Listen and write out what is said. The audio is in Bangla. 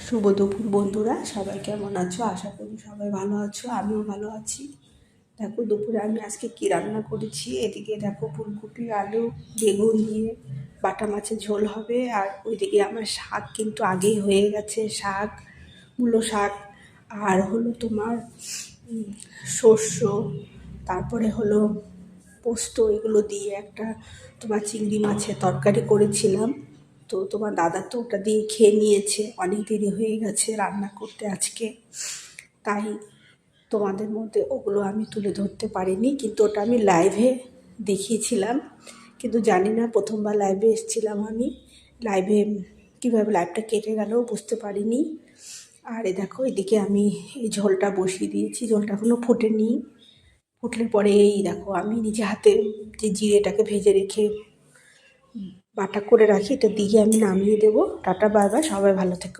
শুভ দুপুর বন্ধুরা, সবাই কেমন আছো? আশা করি সবাই ভালো আছো, আমিও ভালো আছি। দেখো দুপুরে আমি আজকে কী রান্না করেছি। এদিকে দেখো ফুলকপি, আলু, বেগুন দিয়ে বাটা মাছের ঝোল হবে। আর ওইদিকে আমার শাক কিন্তু আগেই হয়ে গেছে, শাক, মূলো শাক, আর হলো তোমার শস্য, তারপরে হলো পোস্ত, এগুলো দিয়ে একটা তোমার চিংড়ি মাছের তরকারি করেছিলাম। তো তোমার দাদা তো ওটা দিয়ে খেয়ে নিয়েছে, অনেক দেরি হয়ে গেছে রান্না করতে আজকে, তাই তোমাদের মধ্যে ওগুলো আমি তুলে ধরতে পারিনি, কিন্তু ওটা আমি লাইভে দেখিয়েছিলাম। কিন্তু জানি না, প্রথমবার লাইভে এসেছিলাম আমি, লাইভে কীভাবে লাইভটা কেটে গেল বুঝতে পারিনি। আর এ দেখো এদিকে আমি এই ঝোলটা বসিয়ে দিয়েছি, ঝোলটা এখনও ফোটেনি। ফুটলে পরে এই দেখো আমি নিজে হাতে যে জিরেটাকে ভেজে রেখে বাটা করে রাখি, এটা দিয়ে আমি নামিয়ে দেবো। টাটা, বাই বাই, সবাই ভালো থেকো।